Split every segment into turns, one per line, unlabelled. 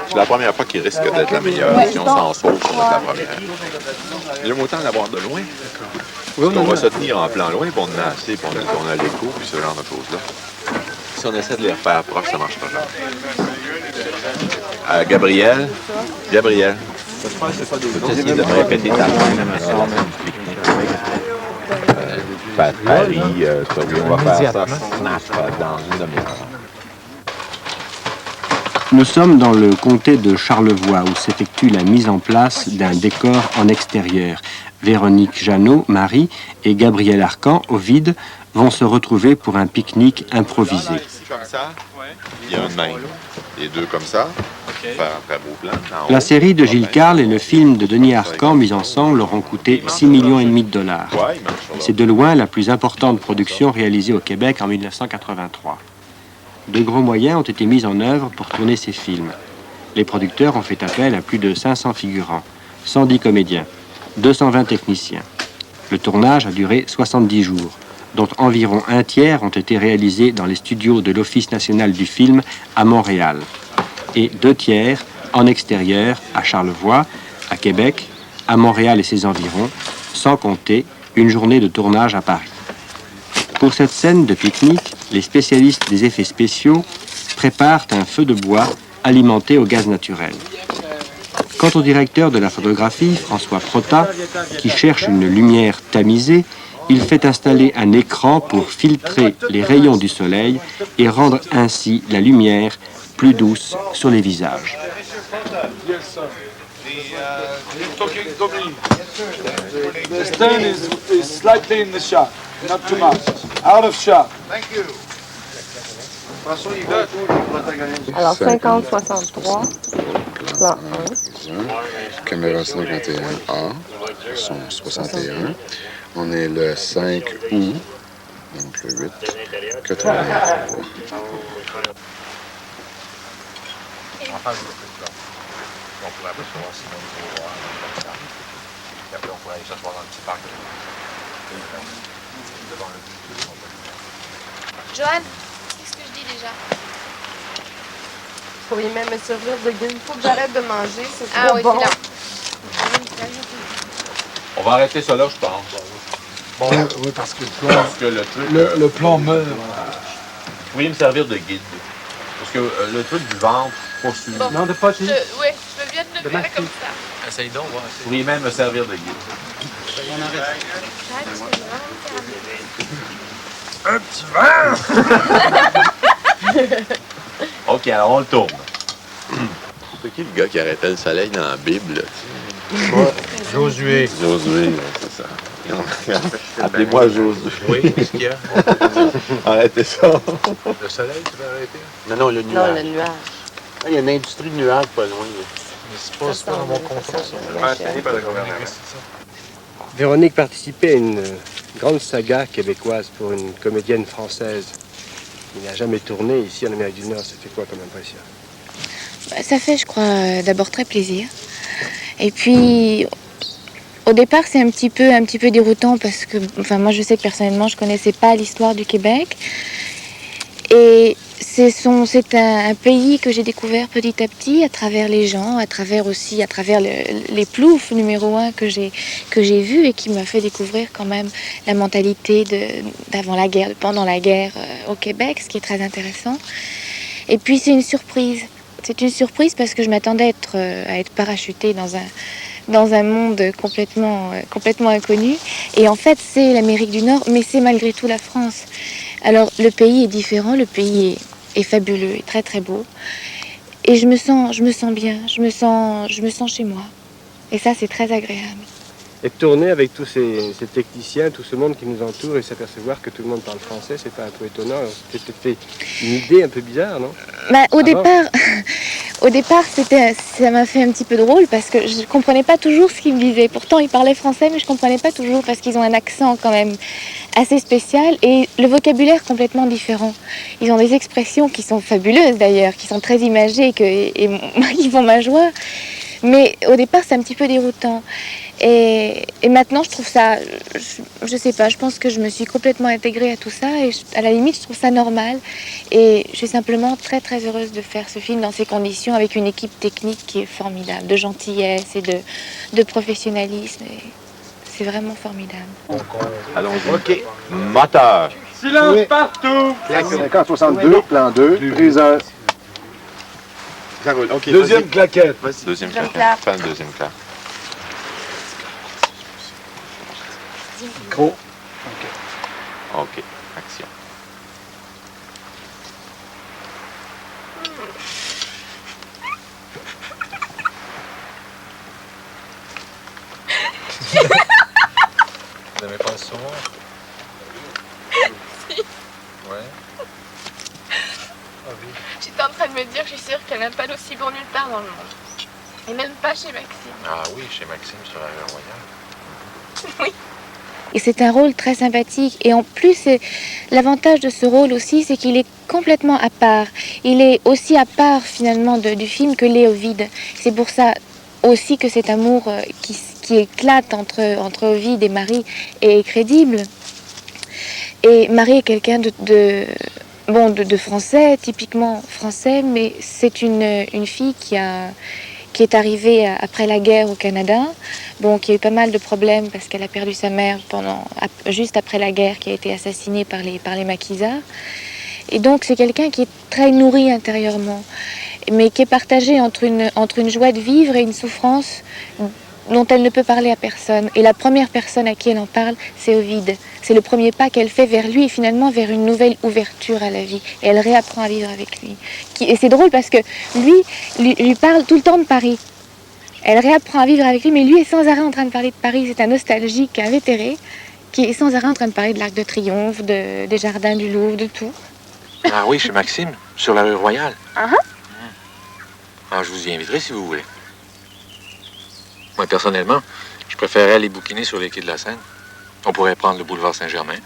C'est la première fois qu'il risque d'être la meilleure. Si on s'en sauve pour être la première. J'aime autant l'avoir de loin. Parce qu'on va se tenir en plan loin, puis on en a assez, puis on a l'écho, puis ce genre de choses-là. Si on essaie de les refaire proches, ça ne marchera jamais. Gabriel. Peux-tu essayer de me répéter ta fin Paris, on va faire ça dans une demi-heure.
Nous sommes dans le comté de Charlevoix où s'effectue la mise en place d'un décor en extérieur. Véronique Jeannot, Marie, et Gabriel Arcan, Ovide, vont se retrouver pour un pique-nique improvisé.
Ici, comme ça, il y a un même. Les deux comme ça, faire un très beau plan.
La série de Gilles Carle et le film de Denis Arcan mis ensemble auront coûté 6,5 millions de dollars. C'est de loin la plus importante production réalisée au Québec en 1983. De gros moyens ont été mis en œuvre pour tourner ces films. Les producteurs ont fait appel à plus de 500 figurants, 110 comédiens, 220 techniciens. Le tournage a duré 70 jours, dont environ un tiers ont été réalisés dans les studios de l'Office national du film à Montréal, et 2 tiers en extérieur à Charlevoix, à Québec, à Montréal et ses environs, sans compter une journée de tournage à Paris. Pour cette scène de pique-nique, les spécialistes des effets spéciaux préparent un feu de bois alimenté au gaz naturel. Quant au directeur de la photographie, François Protat, qui cherche une lumière tamisée, il fait installer un écran pour filtrer les rayons du soleil et rendre ainsi la lumière plus douce sur les visages.
The stern is slightly in the shot, not too much. Out of shot. Thank you.
Alors 50-63, plan 1.
Caméra 51A, son 61. On est le 5 août, donc le 8, 83.
On pourrait pas savoir si on va voir comme ça. Puis après, on pourrait aller s'asseoir dans le petit parc. Devant le but.
Joanne, qu'est-ce que je dis déjà?
Vous pourriez même me servir de guide. Il faut que j'arrête de manger, c'est
Ah
trop
oui,
bon.
c'est là.
On va arrêter ça là, je pense.
Bon, oui, parce que le plan meurt.
Vous pourriez me servir de guide. Parce que le truc du ventre, pas sûr.
Bon.
Non, de pas
Oui, je veux bien te le faire comme ça.
Essaye donc, ouais. Vous pourriez même me servir de guide.
Un petit verre!
OK, alors on le tourne. C'est qui le gars qui arrêtait le soleil dans la Bible, là?
Josué.
Josué, c'est ça. Appelez-moi Josué.
Oui, qu'est-ce qu'il y a?
Arrêtez ça.
Le soleil, tu veux arrêter?
Non, le nuage.
Non, le nuage.
Il y a une industrie de nuages pas loin.
Mais c'est pas dans mon contrat, ça.
Par le gouvernement.
Véronique participait à une grande saga québécoise pour une comédienne française. Il n'a jamais tourné ici en Amérique du Nord. Ça fait quoi comme impression?
Ça fait, je crois, d'abord très plaisir. Et puis, au départ, c'est un petit peu déroutant parce que, enfin, moi, je sais que personnellement, je connaissais pas l'histoire du Québec. Et c'est un pays que j'ai découvert petit à petit à travers les gens, à travers les ploufs numéro 1 que j'ai vus et qui m'a fait découvrir quand même la mentalité d'avant la guerre, de pendant la guerre au Québec, ce qui est très intéressant. Et puis c'est une surprise. C'est une surprise parce que je m'attendais à être parachutée dans un monde complètement inconnu. Et en fait, c'est l'Amérique du Nord, mais c'est malgré tout la France. Alors, le pays est différent, le pays est fabuleux, est très très beau. Et je me sens bien, je me sens chez moi. Et ça, c'est très agréable.
Et de tourner avec tous ces techniciens, tout ce monde qui nous entoure et s'apercevoir que tout le monde parle français, c'est pas un peu étonnant. C'était peut-être fait une idée un peu bizarre, non?
Au départ, ça m'a fait un petit peu drôle parce que je comprenais pas toujours ce qu'ils me disaient. Pourtant, ils parlaient français, mais je comprenais pas toujours parce qu'ils ont un accent quand même assez spécial et le vocabulaire complètement différent. Ils ont des expressions qui sont fabuleuses d'ailleurs, qui sont très imagées et qui font ma joie. Mais au départ, c'est un petit peu déroutant. Et maintenant, je trouve ça, je sais pas, je pense que je me suis complètement intégrée à tout ça et à la limite, je trouve ça normal. Et je suis simplement très très heureuse de faire ce film dans ces conditions avec une équipe technique qui est formidable, de gentillesse et de professionnalisme. Et c'est vraiment formidable.
Allons-y. OK. Moteur.
Silence partout!
50-62, plan 2, prise 1.
Ça roule. OK,
Deuxième claquette.
vas-y. Deuxième
Deuxième
clap.
clap.
Fais le deuxième clap.
Micro.
OK. Action.
Vous n'aimez pas le son? Ouais. Ah oui.
J'étais en train de me dire, je suis sûre qu'il n'y en a pas d'aussi bon nulle part dans le monde. Et même pas chez Maxime.
Ah oui, chez Maxime sur la rue Royale.
Oui.
Et c'est un rôle très sympathique. Et en plus, l'avantage de ce rôle aussi, c'est qu'il est complètement à part. Il est aussi à part finalement du film que l'est Ovide. C'est pour ça aussi que cet amour qui éclate entre Ovide et Marie est crédible. Et Marie est quelqu'un de français, typiquement français, mais c'est une fille qui est arrivée après la guerre au Canada, qui a eu pas mal de problèmes parce qu'elle a perdu sa mère juste après la guerre, qui a été assassinée par les maquisards. Et donc c'est quelqu'un qui est très nourri intérieurement, mais qui est partagé entre une joie de vivre et une souffrance dont elle ne peut parler à personne. Et la première personne à qui elle en parle, c'est Ovide. C'est le premier pas qu'elle fait vers lui et finalement vers une nouvelle ouverture à la vie. Et elle réapprend à vivre avec lui. Et c'est drôle parce que lui parle tout le temps de Paris. Elle réapprend à vivre avec lui, mais lui est sans arrêt en train de parler de Paris. C'est un nostalgique invétéré qui est sans arrêt en train de parler de l'Arc de Triomphe, des jardins du Louvre, de tout.
Ah oui, chez Maxime, sur la rue Royale.
Uh-huh.
Ah, je vous y inviterai si vous voulez. Moi, personnellement, je préférerais aller bouquiner sur les quais de la Seine. On pourrait prendre le boulevard Saint-Germain,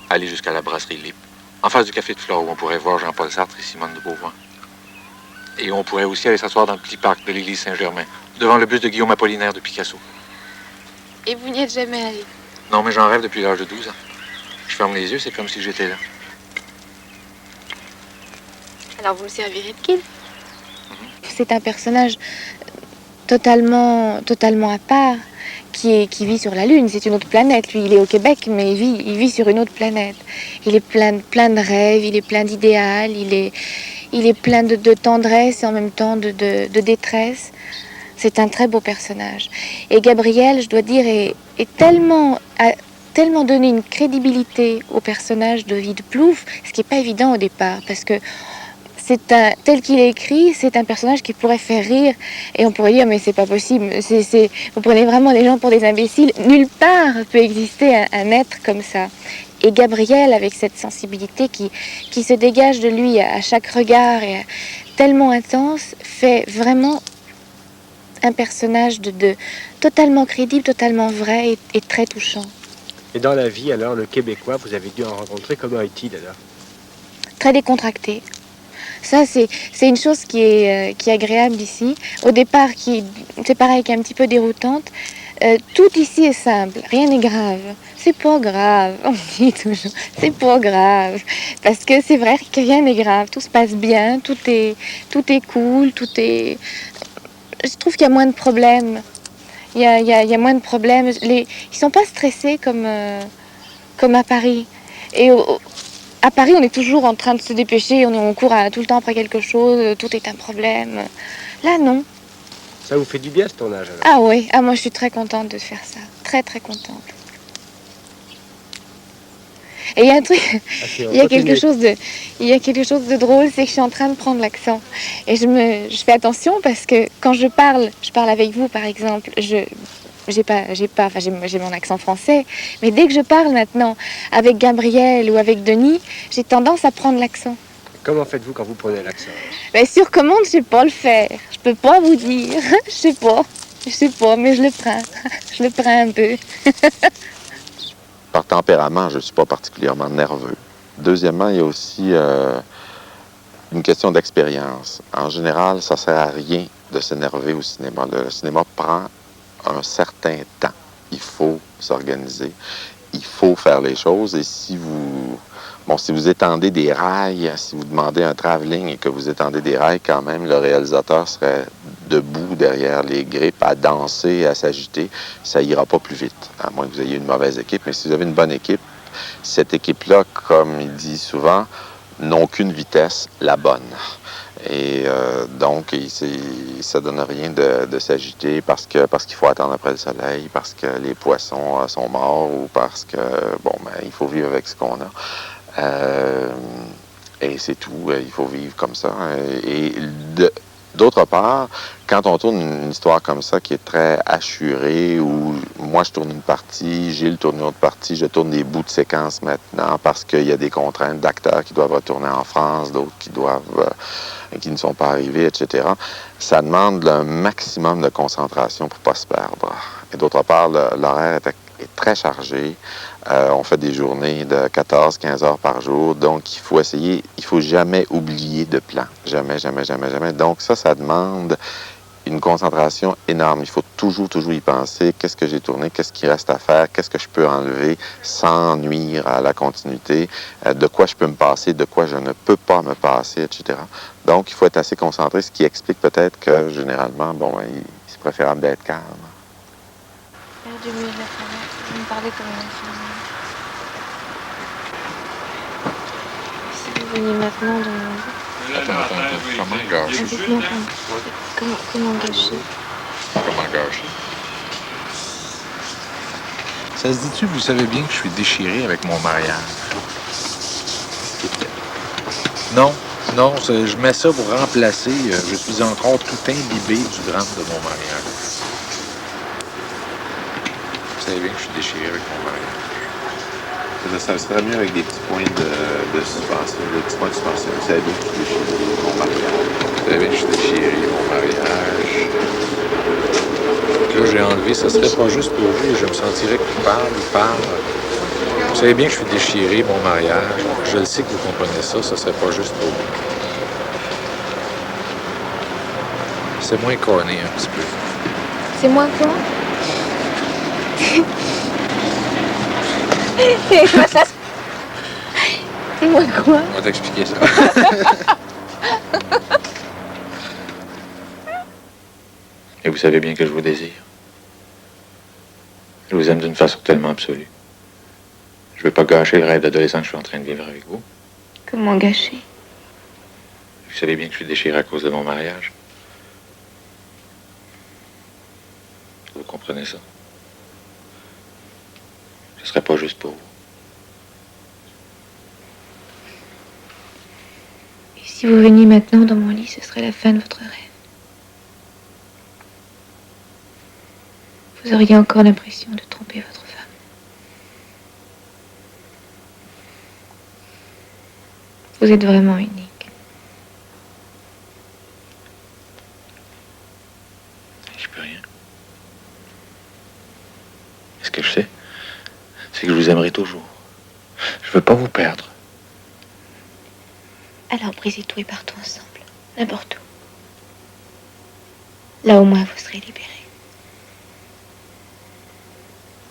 aller jusqu'à la brasserie Lippe, en face du café de Flore, où on pourrait voir Jean-Paul Sartre et Simone de Beauvoir. Et on pourrait aussi aller s'asseoir dans le petit parc de l'église Saint-Germain, devant le buste de Guillaume Apollinaire de Picasso.
Et vous n'y êtes jamais allé?
Non, mais j'en rêve depuis l'âge de 12 ans. Je ferme les yeux, c'est comme si j'étais là.
Alors vous me servirez de guide?
C'est un personnage totalement à part qui vit sur la Lune. C'est une autre planète. Lui, il est au Québec, mais il vit sur une autre planète. Il est plein de rêves, il est plein d'idéal, il est plein de tendresse et en même temps de détresse. C'est un très beau personnage. Et Gabriel, je dois dire, a tellement donné une crédibilité au personnage d'Ovide Plouffe, ce qui n'est pas évident au départ, parce que tel qu'il est écrit, c'est un personnage qui pourrait faire rire et on pourrait dire mais c'est pas possible, vous prenez vraiment les gens pour des imbéciles. Nulle part peut exister un être comme ça. Et Gabriel, avec cette sensibilité qui se dégage de lui à chaque regard et tellement intense, fait vraiment un personnage de totalement crédible, totalement vrai et très touchant.
Et dans la vie, alors, le Québécois, vous avez dû en rencontrer, comment est-il alors?
Très décontracté. Ça, c'est une chose qui est agréable ici. Au départ, c'est pareil, qui est un petit peu déroutante. Tout ici est simple, rien n'est grave. C'est pas grave, on dit toujours, c'est pas grave. Parce que c'est vrai que rien n'est grave, tout se passe bien, tout est cool, Je trouve qu'il y a moins de problèmes. Il y a moins de problèmes. Ils sont pas stressés comme à Paris. Et à Paris, on est toujours en train de se dépêcher, on court tout le temps après quelque chose, tout est un problème. Là, non.
Ça vous fait du bien ce tournage alors?
Ah oui, moi je suis très contente de faire ça. Très très contente. Et il y a un truc, il y a quelque chose de drôle, c'est que je suis en train de prendre l'accent. Et je fais attention parce que quand je parle avec vous par exemple, j'ai mon accent français, mais dès que je parle maintenant avec Gabriel ou avec Denis, j'ai tendance à prendre l'accent.
Comment faites-vous quand vous prenez l'accent?
Ben, sur commande, je sais pas le faire. Je peux pas vous dire. Je sais pas, mais je le prends. Je le prends un peu.
Par tempérament, je ne suis pas particulièrement nerveux. Deuxièmement, il y a aussi une question d'expérience. En général, ça ne sert à rien de s'énerver au cinéma. Le cinéma prend un certain temps. il faut s'organiser, il faut faire les choses. Et si vous étendez des rails, si vous demandez un travelling et que vous étendez des rails, quand même, le réalisateur serait debout derrière les grippes à danser, à s'agiter. Ça ira pas plus vite, à moins que vous ayez une mauvaise équipe. Mais si vous avez une bonne équipe, cette équipe-là, comme il dit souvent, n'ont qu'une vitesse, la bonne. Et donc, ça donne rien de s'agiter parce qu'il faut attendre après le soleil, parce que les poissons sont morts ou parce que, il faut vivre avec ce qu'on a. Et c'est tout. Il faut vivre comme ça. D'autre part, quand on tourne une histoire comme ça qui est très assurée, où moi je tourne une partie, Gilles tourne une autre partie, je tourne des bouts de séquence maintenant parce qu'il y a des contraintes d'acteurs qui doivent retourner en France, d'autres qui ne sont pas arrivés, etc. Ça demande un maximum de concentration pour ne pas se perdre. Et d'autre part, l'horaire est très chargé. On fait des journées de 14-15 heures par jour. Donc, il faut jamais oublier de plan. Jamais, jamais, jamais, jamais. Donc, ça demande une concentration énorme. Il faut toujours y penser. Qu'est-ce que j'ai tourné? Qu'est-ce qui reste à faire? Qu'est-ce que je peux enlever sans nuire à la continuité? De quoi je peux me passer? De quoi je ne peux pas me passer, etc. Donc, il faut être assez concentré, ce qui explique peut-être que, généralement, c'est préférable d'être calme.
Faire du mieux de la forêt. Vous me parlez comme une infirmière. Si vous veniez maintenant de mon...
Attends. Comment gâcher?
Dites-moi comment gâcher.
Comment gâcher? Ça se dit-tu, vous savez bien que je suis déchiré avec mon mariage? Non, je mets ça pour remplacer. Je suis encore tout imbibé du drame de mon mariage. Vous savez bien que je suis déchiré avec mon mariage.
Ça serait mieux avec des petits points de suspension. Des petits points de suspension. Vous savez bien que je suis déchiré, mon mariage.
Vous savez bien que je suis déchiré, mon mariage. Là, j'ai enlevé, ça serait pas juste pour vous. Je me sentirais coupable. Vous savez bien que je suis déchiré, mon mariage. Je le sais que vous comprenez ça, ça serait pas juste pour vous. C'est moins corné un petit peu.
C'est moi quoi? C'est moi quoi?
On va t'expliquer ça. Et vous savez bien que je vous désire. Je vous aime d'une façon tellement absolue. Je ne veux pas gâcher le rêve d'adolescent que je suis en train de vivre avec vous.
Comment gâcher?
Vous savez bien que je suis déchiré à cause de mon mariage. Vous comprenez ça? Ce serait pas juste pour vous.
Et si vous veniez maintenant dans mon lit, ce serait la fin de votre rêve. Vous auriez encore l'impression de tromper votre femme. Vous êtes vraiment unique.
Je peux rien. Et ce que je sais, c'est que je vous aimerai toujours. Je veux pas vous perdre.
Alors brisez tout et partons ensemble. N'importe où. Là au moins vous serez libérés.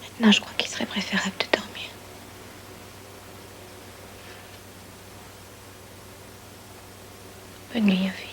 Maintenant je crois qu'il serait préférable de dormir. Bonne nuit, Ophélie.